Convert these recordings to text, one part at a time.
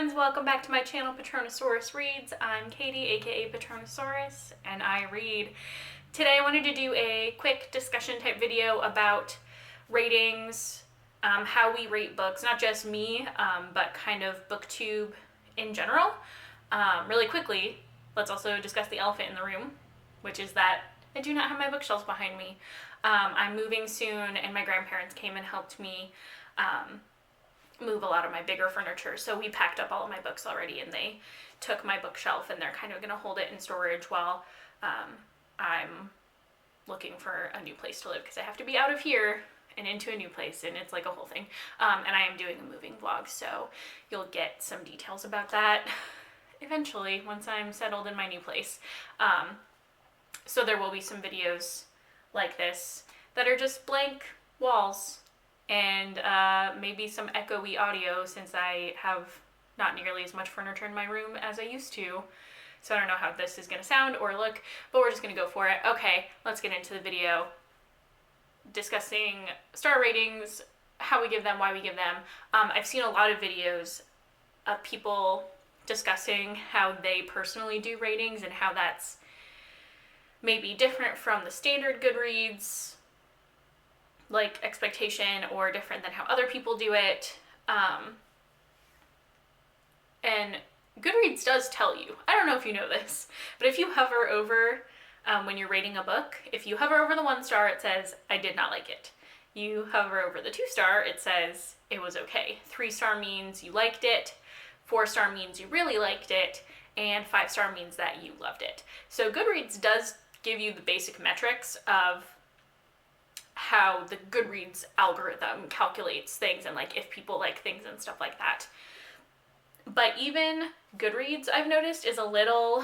friends, welcome back to my channel, Patronosaurus Reads. I'm Katie, aka Patronosaurus, and I read. Today I wanted to do a quick discussion type video about ratings, how we rate books, not just me, but kind of booktube in general. Really quickly, let's also discuss the elephant in the room, which is that I do not have my bookshelves behind me. I'm moving soon, and my grandparents came and helped me move a lot of my bigger furniture, so we packed up all of my books already, and they took my bookshelf, and they're kind of going to hold it in storage while I'm looking for a new place to live, because I have to be out of here and into a new place, and it's like a whole thing. And I am doing a moving vlog, so you'll get some details about that eventually once I'm settled in my new place. So there will be some videos like this that are just blank walls and maybe some echoey audio, since I have not nearly as much furniture in my room as I used to. So I don't know how this is going to sound or look, but we're just going to go for it. Okay, let's get into the video. Discussing star ratings, how we give them, why we give them. I've seen a lot of videos of people discussing how they personally do ratings and how that's maybe different from the standard Goodreads like expectation, or different than how other people do it. And Goodreads does tell you, I don't know if you know this, but if you hover over, when you're rating a book, if you hover over the 1 star, it says, I did not like it. You hover over the 2 star, it says, it was okay. 3 star means you liked it, 4 star means you really liked it, and 5 star means that you loved it. So Goodreads does give you the basic metrics of how the Goodreads algorithm calculates things, and like if people like things and stuff like that. But even Goodreads, I've noticed, is a little,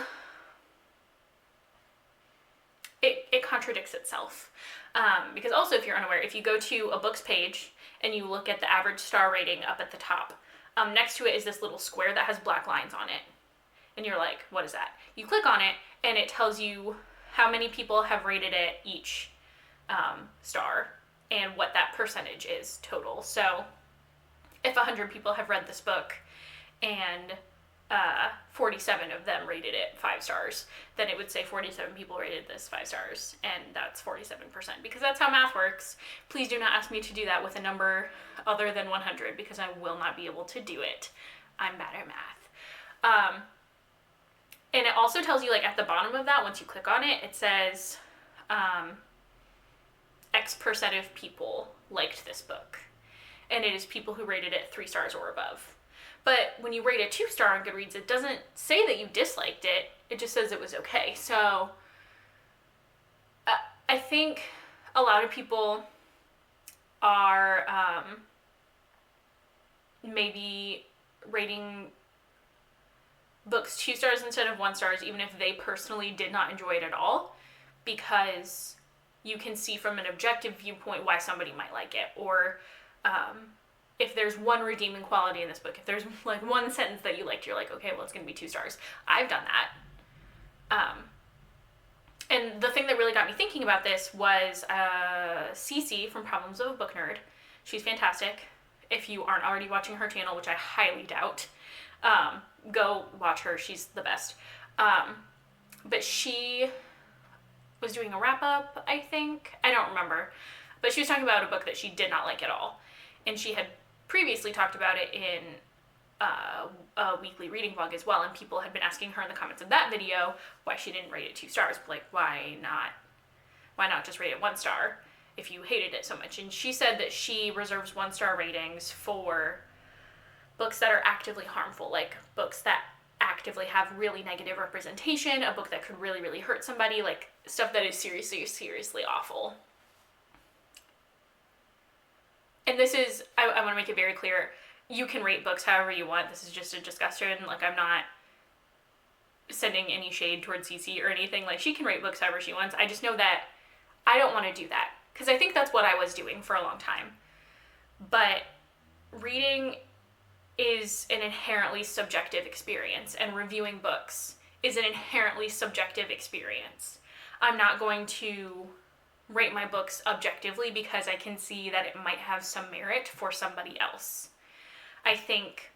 it contradicts itself. Because also, if you're unaware, if you go to a book's page and you look at the average star rating up at the top, next to it is this little square that has black lines on it. And you're like, what is that? You click on it and it tells you how many people have rated it each star and what that percentage is total. So if 100 people have read this book and 47 of them rated it 5 stars, then it would say 47 people rated this 5 stars, and that's 47%, because that's how math works. Please do not ask me to do that with a number other than 100, because I will not be able to do it. I'm bad at math. And it also tells you, like, at the bottom of that, once you click on it, it says X% of people liked this book, and it is people who rated it 3 stars or above. But when you rate a 2 star on Goodreads, it doesn't say that you disliked it, it just says it was okay. So I think a lot of people are maybe rating books 2 stars instead of 1 stars, even if they personally did not enjoy it at all, because you can see from an objective viewpoint why somebody might like it, or if there's one redeeming quality in this book, if there's like one sentence that you liked, you're like, okay, well, it's going to be 2 stars. I've done that. And the thing that really got me thinking about this was Cece from Problems of a Book Nerd. She's fantastic. If you aren't already watching her channel, which I highly doubt, go watch her. She's the best. But she was doing a wrap-up, I think. I don't remember. But she was talking about a book that she did not like at all. And she had previously talked about it in a weekly reading vlog as well, and people had been asking her in the comments of that video why she didn't rate it 2 stars. Like, why not just rate it 1 star if you hated it so much? And she said that she reserves 1 star ratings for books that are actively harmful, like books that actively have really negative representation, a book that could really, really hurt somebody, like stuff that is seriously, seriously awful. And this is, I want to make it very clear, you can rate books however you want. This is just a discussion. Like, I'm not sending any shade towards Cece or anything. Like, she can rate books however she wants. I just know that I don't want to do that, because I think that's what I was doing for a long time. But reading is an inherently subjective experience, and reviewing books is an inherently subjective experience. I'm not going to rate my books objectively because I can see that it might have some merit for somebody else. I think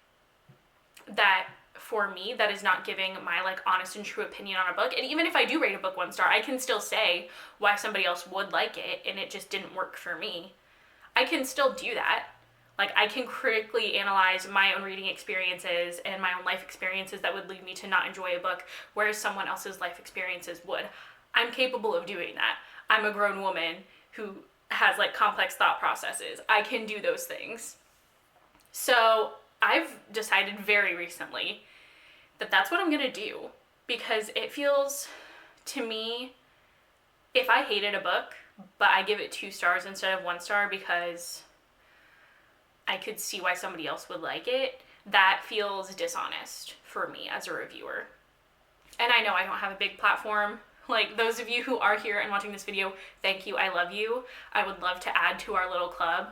that for me, that is not giving my like honest and true opinion on a book. And even if I do rate a book 1 star, I can still say why somebody else would like it and it just didn't work for me. I can still do that. Like, I can critically analyze my own reading experiences and my own life experiences that would lead me to not enjoy a book, whereas someone else's life experiences would. I'm capable of doing that. I'm a grown woman who has like complex thought processes. I can do those things. So I've decided very recently that that's what I'm gonna do, because it feels to me, if I hated a book, but I give it 2 stars instead of 1 star because I could see why somebody else would like it, that feels dishonest for me as a reviewer. And I know I don't have a big platform. Like, those of you who are here and watching this video, thank you, I love you. I would love to add to our little club.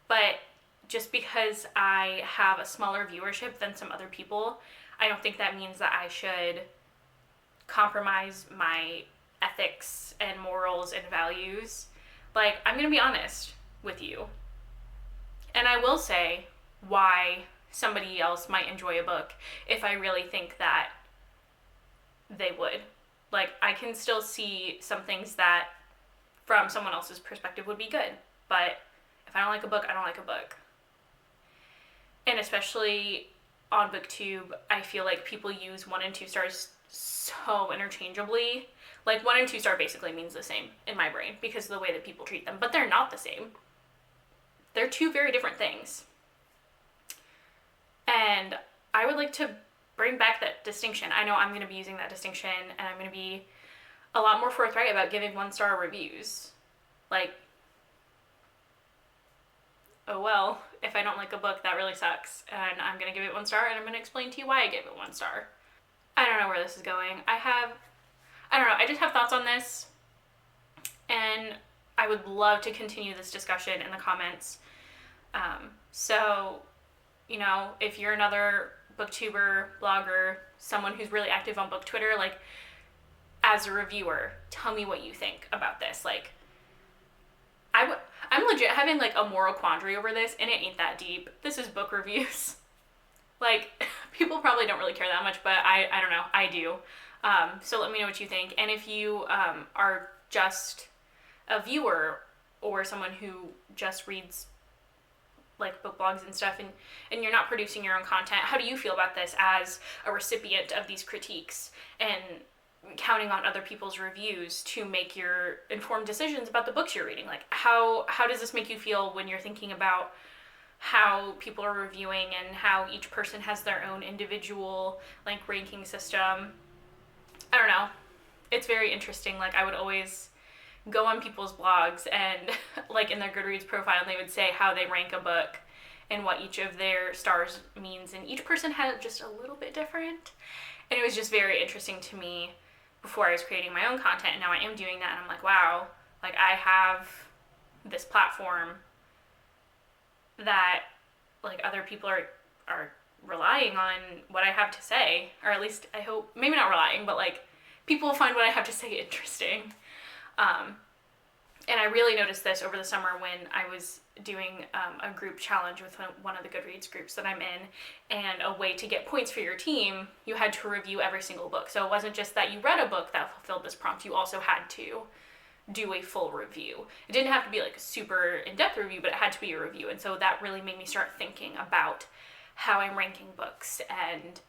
But just because I have a smaller viewership than some other people, I don't think that means that I should compromise my ethics and morals and values. Like, I'm gonna be honest with you. And I will say why somebody else might enjoy a book if I really think that they would. Like, I can still see some things that from someone else's perspective would be good, but if I don't like a book, I don't like a book. And especially on BookTube, I feel like people use 1 and 2 stars so interchangeably. Like, 1 and 2 star basically means the same in my brain because of the way that people treat them, but they're not the same. They're 2 very different things. And I would like to bring back that distinction. I know I'm going to be using that distinction, and I'm going to be a lot more forthright about giving 1 star reviews. Like, oh well, if I don't like a book, that really sucks, and I'm going to give it 1 star, and I'm going to explain to you why I gave it 1 star. I don't know where this is going. I don't know, I just have thoughts on this, and I would love to continue this discussion in the comments. So, you know, if you're another booktuber, blogger, someone who's really active on book Twitter, like, as a reviewer, tell me what you think about this. Like, I'm legit having like a moral quandary over this, and it ain't that deep. This is book reviews. Like, people probably don't really care that much, but I don't know, I do. So let me know what you think. And if you are just a viewer or someone who just reads like book blogs and stuff, and you're not producing your own content, how do you feel about this as a recipient of these critiques and counting on other people's reviews to make your informed decisions about the books you're reading? Like, how does this make you feel when you're thinking about how people are reviewing and how each person has their own individual like ranking system? I don't know. It's very interesting. Like, I would always go on people's blogs and like in their Goodreads profile, and they would say how they rank a book and what each of their stars means, and each person had it just a little bit different. And it was just very interesting to me before I was creating my own content, and now I am doing that, and I'm like, wow, like, I have this platform that like other people are relying on what I have to say, or at least I hope, maybe not relying, but like people find what I have to say interesting. And I really noticed this over the summer when I was doing a group challenge with one of the Goodreads groups that I'm in, and a way to get points for your team, you had to review every single book. So it wasn't just that you read a book that fulfilled this prompt, you also had to do a full review. It didn't have to be like a super in-depth review, but it had to be a review. And so that really made me start thinking about how I'm ranking books and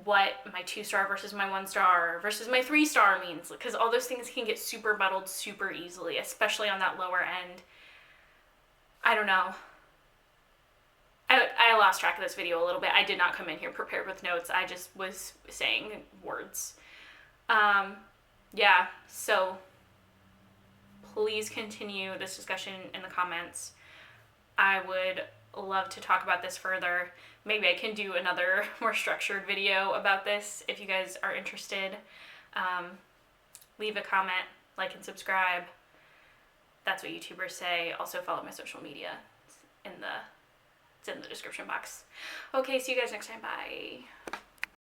what my 2 star versus my 1 star versus my 3 star means, because all those things can get super muddled super easily, especially on that lower end. I don't know. I lost track of this video a little bit. I did not come in here prepared with notes. I just was saying words. Yeah, so please continue this discussion in the comments. I would love to talk about this further. Maybe I can do another more structured video about this if you guys are interested. Leave a comment, like and subscribe. That's what YouTubers say. Also follow my social media. It's in the description box. Okay, see you guys next time. Bye.